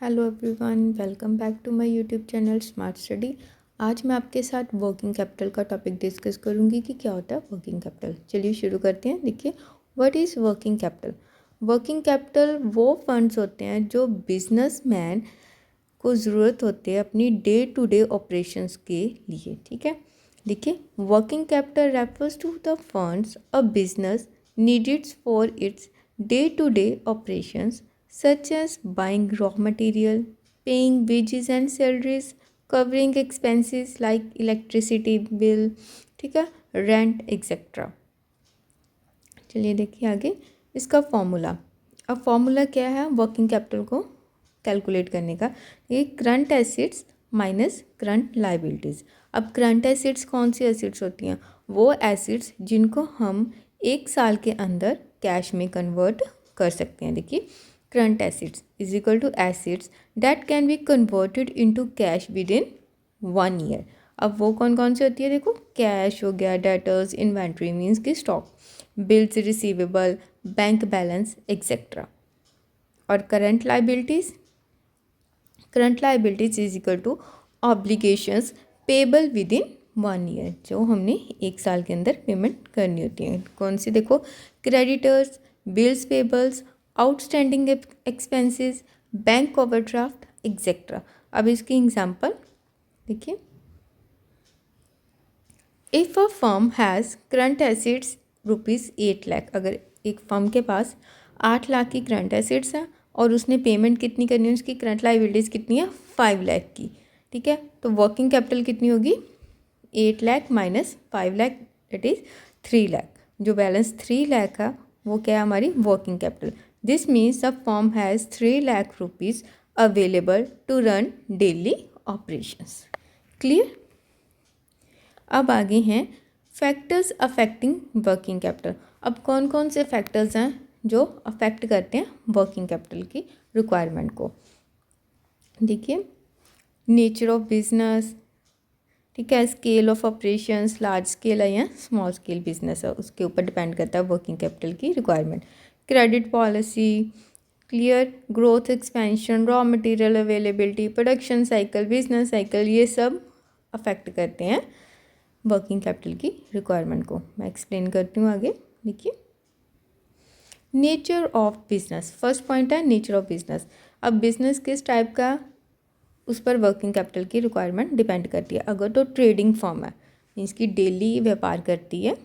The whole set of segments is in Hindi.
Hello everyone, welcome back to my YouTube channel smart study. आज मैं आपके साथ वर्किंग कैपिटल का टॉपिक डिस्कस करूंगी कि क्या होता है वर्किंग कैपिटल। चलिए शुरू करते हैं। देखिए, what is working capital. Working capital वो फंड्स होते हैं जो बिजनेसमैन को ज़रूरत होते हैं अपनी डे टू डे ऑपरेशंस के लिए। ठीक है, देखिए, working capital refers to the funds a business needed for its day to day operations such as buying raw material, paying wages and salaries, covering expenses like electricity bill, ठीक है, रेंट एक्सेट्रा। चलिए देखिए आगे इसका फॉर्मूला। अब फॉर्मूला क्या है वर्किंग कैपिटल को कैलकुलेट करने का? ये current assets minus current liabilities. अब करंट एसिड्स कौन सी एसिड्स होती हैं? वो एसिड्स जिनको हम एक साल के अंदर कैश में कन्वर्ट कर सकते हैं। देखिए, current assets is equal to assets that can be converted into cash within 1 year. अब वो कौन कौन सी होती है? देखो, कैश हो गया, डेटर्स, इन्वेंट्री मीन्स की stock, bills receivable, bank balance etcetera. और current liabilities is equal to obligations payable within 1 year, जो हमने एक साल के अंदर पेमेंट करनी होती है। कौन सी? देखो, creditors, bills payables, outstanding expenses, bank overdraft etcetera. अब इसकी एग्जांपल देखिए, if a firm has current assets ₹8 lakh, अगर एक फर्म के पास 8 लाख की करंट एसिड्स हैं और उसने पेमेंट कितनी करनी है, उसकी करंट लाइबिलिटीज़ कितनी है? 5 लाख की। ठीक है, तो वर्किंग कैपिटल कितनी होगी? 8 lakh minus 5 lakh, that is 3 lakh. जो बैलेंस 3 लाख है वो क्या है? हमारी working capital. This means the firm has 3 lakh rupees available to run daily operations. Clear? अब आगे हैं फैक्टर्स अफेक्टिंग वर्किंग कैपिटल। अब कौन कौन से फैक्टर्स हैं जो अफेक्ट करते हैं वर्किंग कैपिटल की रिक्वायरमेंट को? देखिए, नेचर ऑफ बिजनेस, ठीक है, scale of operations, large scale है या स्मॉल स्केल बिजनेस है, उसके ऊपर डिपेंड करता है वर्किंग कैपिटल की requirement. Credit policy, clear, growth expansion, raw material availability, production cycle, business cycle, ये सब अफेक्ट करते हैं वर्किंग कैपिटल की रिक्वायरमेंट को। मैं एक्सप्लेन करती हूँ आगे। देखिए, nature of business, first point है नेचर ऑफ बिजनेस। अब बिजनेस किस टाइप का, उस पर वर्किंग कैपिटल की रिक्वायरमेंट डिपेंड करती है। अगर तो ट्रेडिंग फर्म है, मीन्स की डेली व्यापार करती है,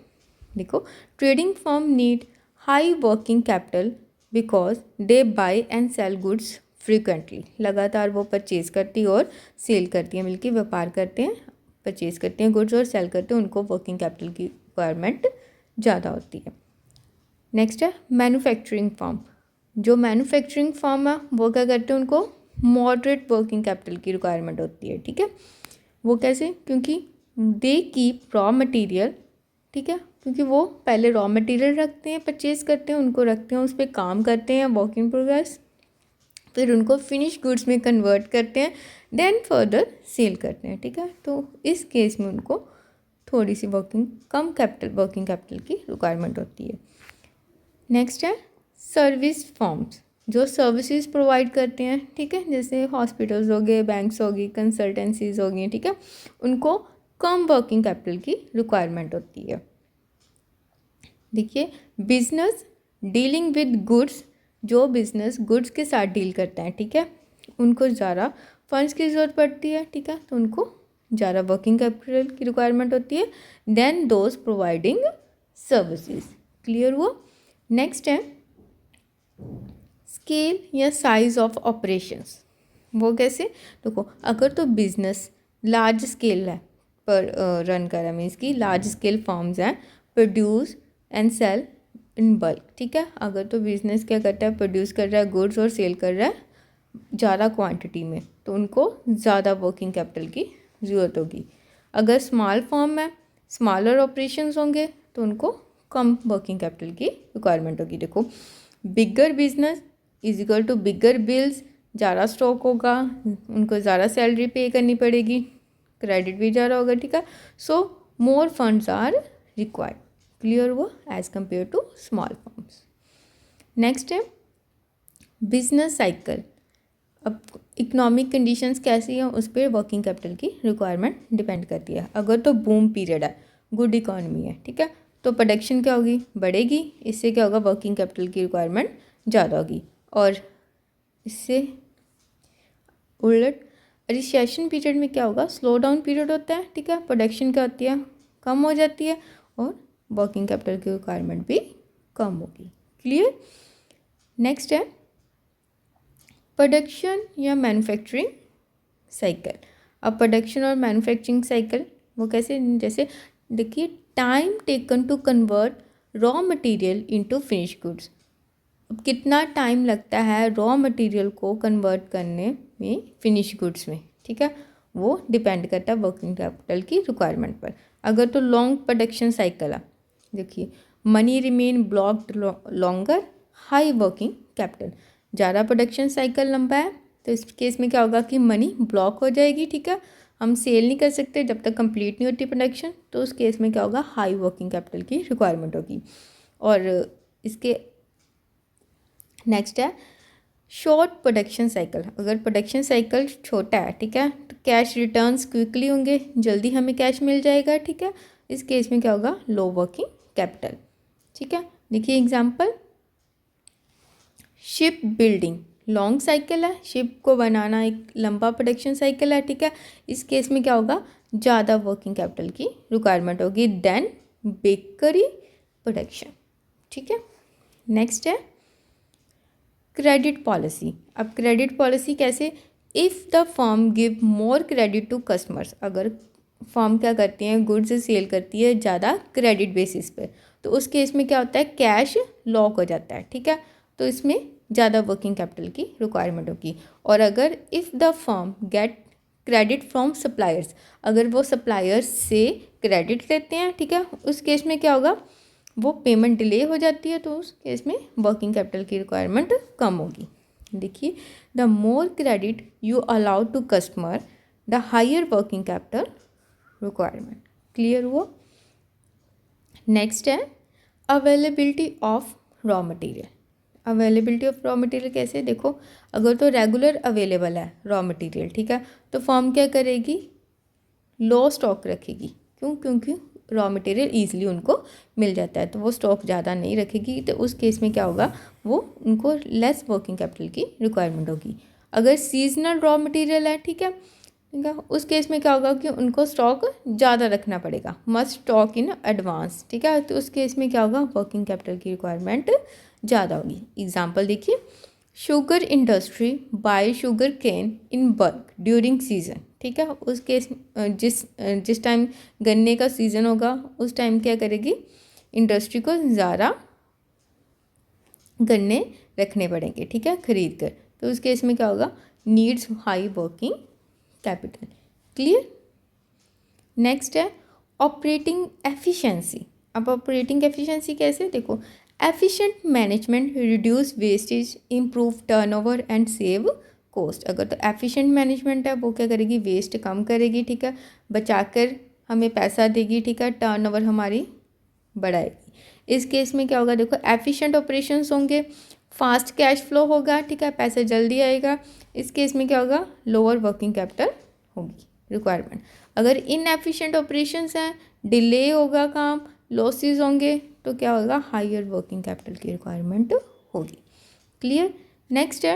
देखो, trading firm need high working capital because they buy and sell goods frequently. लगातार वो परचेज करती है और सेल करती है, मिलकर व्यापार करते हैं, परचेज करते हैं गुड्स और सेल करते हैं, उनको वर्किंग कैपिटल की रिक्वायरमेंट ज़्यादा होती है। नेक्स्ट है मैन्युफैक्चरिंग फर्म। जो मैन्युफैक्चरिंग फर्म है वो क्या करते हैं? उनको मॉडरेट वर्किंग कैपिटल की रिक्वायरमेंट होती है। ठीक है, वो कैसे? क्योंकि दे कीप रॉ मटेरियल, ठीक है, क्योंकि वो पहले रॉ मटेरियल रखते हैं, परचेज करते हैं, उनको रखते हैं, उस पर काम करते हैं, वर्क इन प्रोग्रेस, फिर उनको फिनिश गुड्स में कन्वर्ट करते हैं, देन फर्दर सेल करते हैं। ठीक है, तो इस केस में उनको थोड़ी सी वर्किंग कैपिटल की रिक्वायरमेंट होती है। नेक्स्ट है सर्विस फर्म्स, जो सर्विसेज प्रोवाइड करते हैं, ठीक है, जैसे हॉस्पिटल्स हो गए, बैंक्स हो गई, कंसल्टेंसीज हो गई, ठीक है, उनको कम वर्किंग कैपिटल की रिक्वायरमेंट होती है। देखिए, बिजनेस डीलिंग विद गुड्स, जो बिजनेस गुड्स के साथ डील करता है, ठीक है, उनको ज़्यादा फंड्स की ज़रूरत पड़ती है। ठीक है, तो उनको ज़्यादा वर्किंग कैपिटल की रिक्वायरमेंट होती है than those providing services. Clear हुआ? नेक्स्ट है स्केल या साइज ऑफ ऑपरेशंस। वो कैसे? देखो, अगर तो बिजनेस लार्ज स्केल है पर रन कर रहा है, मीन्स की लार्ज स्केल फॉर्म्स हैं, produce and sell in bulk. ठीक है, अगर तो बिजनेस क्या करता है, प्रोड्यूस कर रहा है गुड्स और सेल कर रहा है ज़्यादा क्वांटिटी में, तो उनको ज़्यादा वर्किंग कैपिटल की ज़रूरत होगी। अगर स्मॉल फॉर्म है, स्मॉलर ऑपरेशंस होंगे, तो उनको कम वर्किंग कैपिटल की रिक्वायरमेंट होगी। देखो, bigger business is equal to bigger bills, ज़्यादा स्टॉक होगा, उनको ज़्यादा सैलरी पे करनी पड़ेगी, क्रेडिट भी ज़्यादा होगा। ठीक है, so more funds are required. Clear हुआ? As compare to small firms. Next है बिजनेस साइकिल। अब इकोनॉमिक कंडीशंस कैसी हैं उस पर वर्किंग कैपिटल की रिक्वायरमेंट डिपेंड करती है। अगर तो बूम पीरियड है, गुड इकोनॉमी है, ठीक है, तो प्रोडक्शन क्या होगी, बढ़ेगी, इससे क्या होगा, वर्किंग कैपिटल की रिक्वायरमेंट ज़्यादा होगी। और इससे उलट रिसेशन पीरियड में क्या होगा, स्लो डाउन पीरियड होता है, ठीक है, प्रोडक्शन क्या होती है, कम हो जाती है और वर्किंग कैपिटल की रिक्वायरमेंट भी कम होगी। क्लियर। नेक्स्ट है प्रोडक्शन या मैन्युफैक्चरिंग साइकिल। अब प्रोडक्शन और मैन्युफैक्चरिंग साइकिल वो कैसे, जैसे देखिए time taken to convert raw material into finish goods. अब कितना टाइम लगता है रॉ मटेरियल को कन्वर्ट करने में फिनिश गुड्स में, ठीक है, वो डिपेंड करता है वर्किंग कैपिटल की रिक्वायरमेंट पर। अगर तो लॉन्ग प्रोडक्शन साइकिल है, देखिए money remain blocked longer, high working capital. ज़्यादा प्रोडक्शन साइकिल लंबा है तो इस केस में क्या होगा कि मनी ब्लॉक हो जाएगी, ठीक है, हम सेल नहीं कर सकते जब तक कंप्लीट नहीं होती प्रोडक्शन, तो उस केस में क्या होगा, हाई वर्किंग कैपिटल की रिक्वायरमेंट होगी। और इसके नेक्स्ट है शॉर्ट प्रोडक्शन साइकिल। अगर प्रोडक्शन साइकिल छोटा है, ठीक है, तो कैश रिटर्न्स क्विकली होंगे, जल्दी हमें कैश मिल जाएगा, ठीक है, इस केस में क्या होगा, लो वर्किंग कैपिटल, ठीक है। देखिए example, ship building long cycle है, शिप को बनाना एक लंबा प्रोडक्शन साइकिल है, ठीक है, इस केस में क्या होगा, ज़्यादा वर्किंग कैपिटल की रिक्वायरमेंट होगी देन बेकरी प्रोडक्शन, ठीक है। नेक्स्ट है क्रेडिट पॉलिसी। अब क्रेडिट पॉलिसी कैसे, if the firm give more credit to customers. अगर फर्म क्या करती हैं, गुड्स सेल करती है ज़्यादा क्रेडिट बेसिस पे, तो उस केस में क्या होता है, कैश लॉक हो जाता है, ठीक है, तो इसमें ज़्यादा वर्किंग कैपिटल की रिक्वायरमेंट होगी। और अगर if the firm gate credit from suppliers, अगर वो सप्लायर्स से क्रेडिट लेते हैं, ठीक है, उस केस में क्या होगा, वो पेमेंट डिले हो जाती है, तो उस केस में वर्किंग कैपिटल की रिक्वायरमेंट कम होगी। देखिए the more credit you allow to customer the higher working capital requirement. Clear हुआ। नेक्स्ट है availability of raw material. Availability of raw material कैसे, देखो अगर तो रेगुलर अवेलेबल है रॉ मटेरियल, ठीक है, तो फर्म क्या करेगी, लो स्टॉक रखेगी। क्यों, क्योंकि रॉ मटेरियल ईजिली उनको मिल जाता है, तो वो स्टॉक ज़्यादा नहीं रखेगी, तो उस केस में क्या होगा, वो उनको लेस वर्किंग कैपिटल की रिक्वायरमेंट होगी। अगर सीजनल रॉ मटेरियल है, ठीक है, उस केस में क्या होगा कि उनको स्टॉक ज़्यादा रखना पड़ेगा, मस्ट स्टॉक इन एडवांस, ठीक है, तो उस केस में क्या होगा, वर्किंग कैपिटल की रिक्वायरमेंट ज़्यादा होगी। एग्जाम्पल देखिए, sugar industry buy sugar cane in bulk during season, ठीक है, उस केस जिस टाइम गन्ने का सीज़न होगा उस टाइम क्या करेगी, इंडस्ट्री को ज़्यादा गन्ने रखने पड़ेंगे, ठीक है, खरीद कर, तो उस केस में क्या होगा, needs high working capital. Clear. Next है ऑपरेटिंग एफिशिएंसी। अब ऑपरेटिंग एफिशिएंसी कैसे, देखो efficient management reduce wastage, improve turnover and save cost. अगर तो एफिशिएंट मैनेजमेंट है वो क्या करेगी, वेस्ट कम करेगी, ठीक है, बचाकर हमें पैसा देगी, ठीक है, टर्नओवर हमारी बढ़ाएगी। इस केस में क्या होगा, देखो एफिशिएंट ऑपरेशंस होंगे, फास्ट कैश फ्लो होगा, ठीक है, पैसा जल्दी आएगा, इस केस में क्या होगा, लोअर वर्किंग कैपिटल होगी रिक्वायरमेंट। अगर इनएफिशिएंट ऑपरेशंस हैं, डिले होगा काम, लॉसेस होंगे, तो क्या होगा, हायर वर्किंग कैपिटल की रिक्वायरमेंट होगी। क्लियर। नेक्स्ट है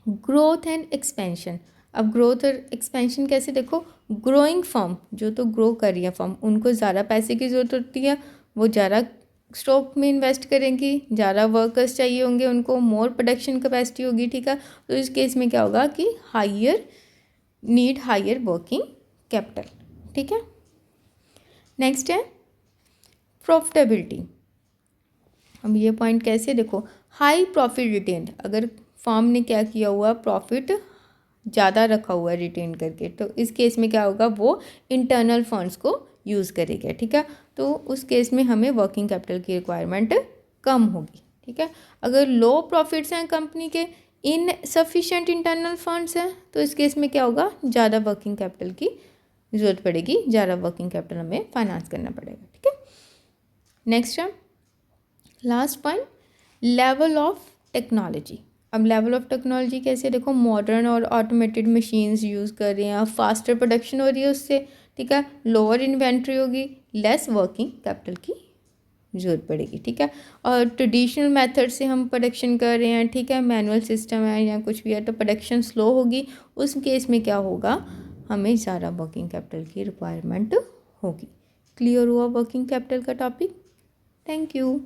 ग्रोथ एंड एक्सपेंशन। अब ग्रोथ और एक्सपेंशन कैसे, देखो ग्रोइंग फर्म, जो तो ग्रो कर रही है फर्म, उनको ज़्यादा पैसे की ज़रूरत होती है, वो ज़्यादा स्टॉक में इन्वेस्ट करेंगी, ज़्यादा वर्कर्स चाहिए होंगे उनको, मोर प्रोडक्शन कैपेसिटी होगी, ठीक है, तो इस केस में क्या होगा कि हायर वर्किंग कैपिटल, ठीक है। नेक्स्ट है प्रॉफिटेबिलिटी। अब ये पॉइंट कैसे, देखो हाई प्रॉफिट रिटेन, अगर फर्म ने क्या किया हुआ, प्रॉफिट ज़्यादा रखा हुआ है रिटेन करके, तो इस केस में क्या होगा, वो इंटरनल फंड्स को यूज़ करेगा, ठीक है, तो उस केस में हमें वर्किंग कैपिटल की रिक्वायरमेंट कम होगी, ठीक है। अगर लो प्रॉफिट्स हैं कंपनी के, इनसफिशिएंट इंटरनल फंड्स हैं, तो इस केस में क्या होगा, ज़्यादा वर्किंग कैपिटल की ज़रूरत पड़ेगी, ज़्यादा वर्किंग कैपिटल हमें फाइनेंस करना पड़ेगा, ठीक है। नेक्स्ट है last point, level of technology. अब लेवल ऑफ टेक्नोलॉजी कैसे, देखो मॉडर्न और ऑटोमेटेड मशीन्स यूज़ कर रहे हैं, अब फास्टर प्रोडक्शन हो रही है उससे, ठीक है, लोअर इन्वेंट्री होगी, लेस वर्किंग कैपिटल की ज़रूरत पड़ेगी, ठीक है। और ट्रेडिशनल मेथड से हम प्रोडक्शन कर रहे हैं, ठीक है, मैनुअल सिस्टम है या कुछ भी है, तो प्रोडक्शन स्लो होगी, उस केस में क्या होगा, हमें ज़्यादा वर्किंग कैपिटल की रिक्वायरमेंट होगी। क्लियर हुआ वर्किंग कैपिटल का टॉपिक? Thank you.